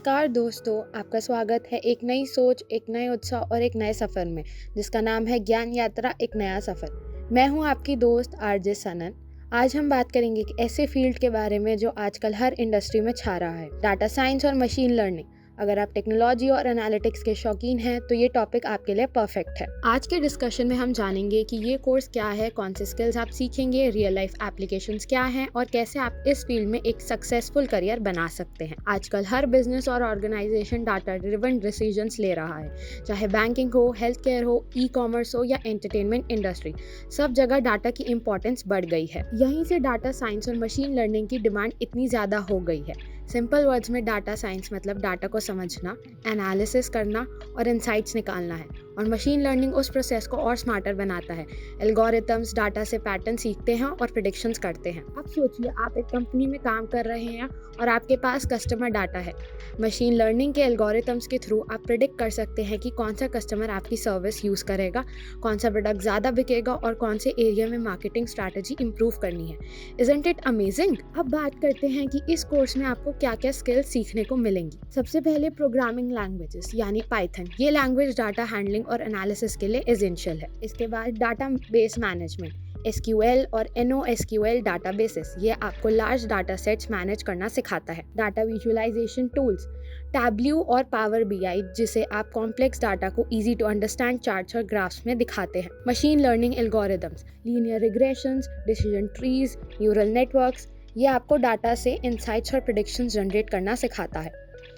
नमस्कार दोस्तों, आपका स्वागत है एक नई सोच, एक नए उत्साह और एक नए सफ़र में, जिसका नाम है ज्ञान यात्रा एक नया सफ़र। मैं हूं आपकी दोस्त आरजे सनन। आज हम बात करेंगे एक ऐसे फील्ड के बारे में जो आजकल हर इंडस्ट्री में छा रहा है, डाटा साइंस और मशीन लर्निंग। अगर आप टेक्नोलॉजी और एनालिटिक्स के शौकीन हैं तो ये टॉपिक आपके लिए परफेक्ट है। आज के डिस्कशन में हम जानेंगे कि ये कोर्स क्या है, कौन से स्किल्स आप सीखेंगे, रियल लाइफ एप्लीकेशंस क्या हैं और कैसे आप इस फील्ड में एक सक्सेसफुल करियर बना सकते हैं। आजकल हर बिजनेस और ऑर्गेनाइजेशन डाटा ड्रिवन डिसीजंस ले रहा है, चाहे बैंकिंग हो, हेल्थ केयर हो, ई कॉमर्स हो या एंटरटेनमेंट इंडस्ट्री। सब जगह डाटा की इंपॉर्टेंस बढ़ गई है। यहीं से डाटा साइंस और मशीन लर्निंग की डिमांड इतनी ज़्यादा हो गई है। सिंपल वर्ड्स में डाटा साइंस मतलब डाटा को समझना, एनालिसिस करना और इनसाइट्स निकालना है, और मशीन लर्निंग उस प्रोसेस को और स्मार्टर बनाता है। एल्गोरिथम्स डाटा से पैटर्न सीखते हैं और प्रेडिक्शंस करते हैं। अब सोचिए, आप एक कंपनी में काम कर रहे हैं और आपके पास कस्टमर डाटा है। मशीन लर्निंग के एल्गोरिथम्स के थ्रू आप प्रेडिक्ट कर सकते हैं कि कौन सा कस्टमर आपकी सर्विस यूज़ करेगा, कौन सा प्रोडक्ट ज़्यादा बिकेगा और कौन से एरिया में मार्केटिंग स्ट्रैटेजी इंप्रूव करनी है। Isn't it amazing? अब बात करते हैं कि इस कोर्स में आपको क्या क्या स्किल्स सीखने को मिलेंगी। सबसे पहले प्रोग्रामिंग लैंग्वेजेस यानी पाइथन। ये लैंग्वेज डाटा हैंडलिंग और एनालिसिस के लिए एसेंशियल है। इसके बाद डाटा बेस मैनेजमेंट, SQL और NoSQL डाटाबेसेस, ये आपको लार्ज डाटा सेट्स मैनेज करना सिखाता है। डाटा विजुअलाइजेशन टूल्स, टैब्ल्यू और पावर BI, जिसे आप कॉम्प्लेक्स डाटा को इजी टू अंडरस्टैंड चार्ट्स और ग्राफ्स में दिखाते हैं। Machine learning algorithms, linear regressions, decision trees, neural networks, ये आपको डाटा से इंसाइट्स और प्रेडिक्शंस जनरेट करना सिखाता है।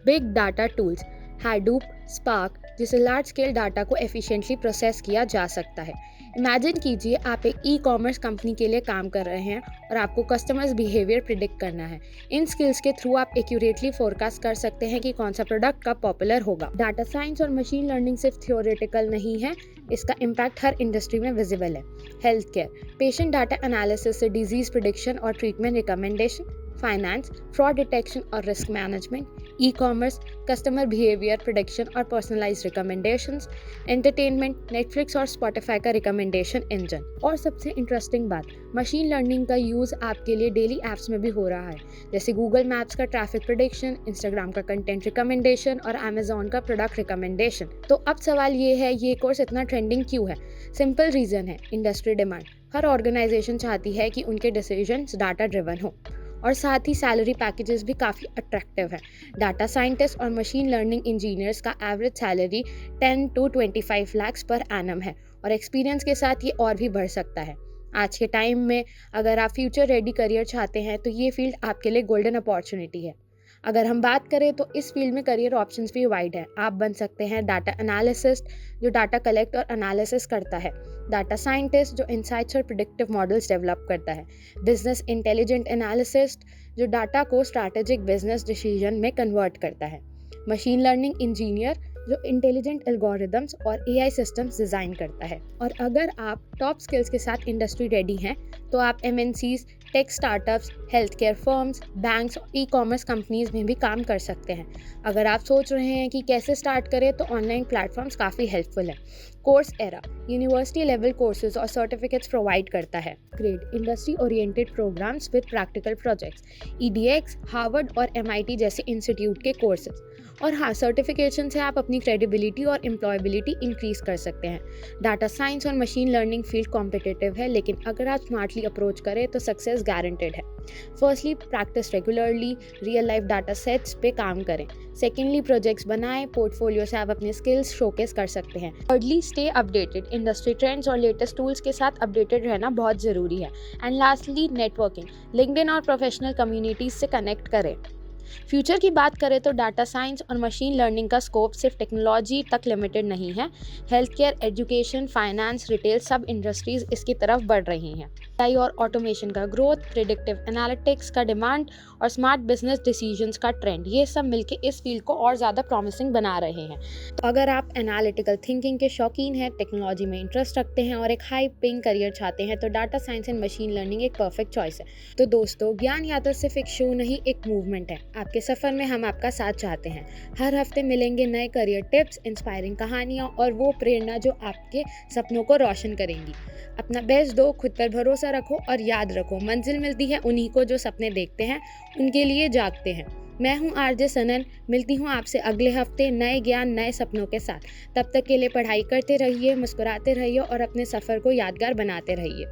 Big data tools, Hadoop, Spark, जिसे लार्ज स्केल डाटा को एफिशिएंटली प्रोसेस किया जा सकता है। इमेजिन कीजिए, आप एक ई कॉमर्स कंपनी के लिए काम कर रहे हैं और आपको कस्टमर्स बिहेवियर प्रिडिक्ट करना है। इन स्किल्स के थ्रू आप एक्यूरेटली फोरकास्ट कर सकते हैं कि कौन सा प्रोडक्ट कब पॉपुलर होगा। डाटा साइंस और मशीन लर्निंग सिर्फ थियोरेटिकल नहीं है, इसका इम्पैक्ट हर इंडस्ट्री में विजिबल है। Health care, patient data analysis से डिजीज प्रिडिक्शन और treatment recommendation. Finance, fraud detection और risk management. E commerce, customer behaviour prediction और पर्सनलाइज्ड रिकमेंडेशंस। एंटरटेनमेंट, नेटफ्लिक्स और स्पॉटिफाई का रिकमेंडेशन इंजन। और सबसे इंटरेस्टिंग बात, मशीन लर्निंग का यूज़ आपके लिए डेली ऐप्स में भी हो रहा है, जैसे गूगल मैप्स का ट्रैफिक प्रेडिक्शन, इंस्टाग्राम का कंटेंट रिकमेंडेशन और अमेजोन का प्रोडक्ट रिकमेंडेशन। तो अब सवाल ये है, ये कोर्स इतना ट्रेंडिंग क्यों है? सिंपल रीज़न है, इंडस्ट्री डिमांड। हर ऑर्गेनाइजेशन चाहती है कि उनके डिसीजंस डाटा ड्रिवन हो, और साथ ही सैलरी पैकेजेस भी काफ़ी अट्रैक्टिव है। डाटा साइंटिस्ट और मशीन लर्निंग इंजीनियर्स का average salary 10 to 25 lakh per annum है, और एक्सपीरियंस के साथ ये और भी बढ़ सकता है। आज के टाइम में अगर आप फ्यूचर रेडी करियर चाहते हैं तो ये फील्ड आपके लिए गोल्डन अपॉर्चुनिटी है। अगर हम बात करें तो इस फील्ड में करियर ऑप्शंस भी वाइड है। आप बन सकते हैं डाटा एनालिसिस्ट, जो डाटा कलेक्ट और एनालिसिस करता है। डाटा साइंटिस्ट, जो इंसाइट्स और प्रिडिक्टिव मॉडल्स डेवलप करता है। बिजनेस इंटेलिजेंट एनालिसिस्ट, जो डाटा को स्ट्रैटेजिक बिजनेस डिसीजन में कन्वर्ट करता है। मशीन लर्निंग इंजीनियर, जो इंटेलिजेंट एल्गोरिदम्स और AI सिस्टम्स डिज़ाइन करता है। और अगर आप टॉप स्किल्स के साथ इंडस्ट्री रेडी हैं तो आप MNCs, tech startups, health care firms, banks और ई कॉमर्स कंपनीज में भी काम कर सकते हैं। अगर आप सोच रहे हैं कि कैसे स्टार्ट करें तो ऑनलाइन प्लेटफॉर्म्स काफ़ी हेल्पफुल है। Course era university level courses और सर्टिफिकेट्स प्रोवाइड करता है। Grade industry oriented programs with practical projects, EDX, Harvard और MIT जैसे इंस्टीट्यूट के कोर्सेज। और हाँ, सर्टिफिकेशन से आप अपनी क्रेडिबिलिटी और एम्प्लॉयबिलिटी इंक्रीज कर सकते हैं। डाटा साइंस और मशीन लर्निंग फील्ड कॉम्पिटिटिव है, लेकिन अगर आप स्मार्टली अप्रोच करें तो सक्सेस गारंटेड है। Firstly, practice regularly, real life data sets पे काम करें। सेकेंडली, प्रोजेक्ट्स बनाएं, पोर्टफोलियो से आप अपने स्किल्स शोकेस कर सकते हैं। Thirdly, stay updated, industry trends और लेटेस्ट टूल्स के साथ अपडेटेड रहना बहुत ज़रूरी है। एंड लास्टली, नेटवर्किंग, लिंक्डइन और प्रोफेशनल कम्युनिटीज से कनेक्ट करें। फ्यूचर की बात करें तो डाटा साइंस और मशीन लर्निंग का स्कोप सिर्फ टेक्नोलॉजी तक लिमिटेड नहीं है। Health care, education, finance, retail, सब इंडस्ट्रीज इसकी तरफ बढ़ रही हैं। AI और ऑटोमेशन का ग्रोथ, प्रिडिक्टिव एनालिटिक्स का डिमांड और स्मार्ट बिजनेस डिसीजंस का ट्रेंड, ये सब मिलकर इस फील्ड को और ज़्यादा प्रॉमिसिंग बना रहे हैं। तो अगर आप एनालिटिकल थिंकिंग के शौकीन हैं, टेक्नोलॉजी में इंटरेस्ट रखते हैं और एक हाई पेइंग करियर चाहते हैं तो data science and machine learning एक परफेक्ट चॉइस है। तो दोस्तों, ज्ञान यात्रा सिर्फ एक शो नहीं, एक मूवमेंट है। आपके सफ़र में हम आपका साथ चाहते हैं। हर हफ्ते मिलेंगे नए करियर टिप्स, इंस्पायरिंग कहानियाँ और वो प्रेरणा जो आपके सपनों को रोशन करेंगी। अपना बेस्ट दो, खुद पर भरोसा रखो और याद रखो, मंजिल मिलती है उन्हीं को जो सपने देखते हैं, उनके लिए जागते हैं। मैं हूँ आरजे सनन। मिलती हूँ आपसे अगले हफ्ते नए ज्ञान नए सपनों के साथ। तब तक के लिए पढ़ाई करते रहिए, मुस्कुराते रहिए और अपने सफ़र को यादगार बनाते रहिए।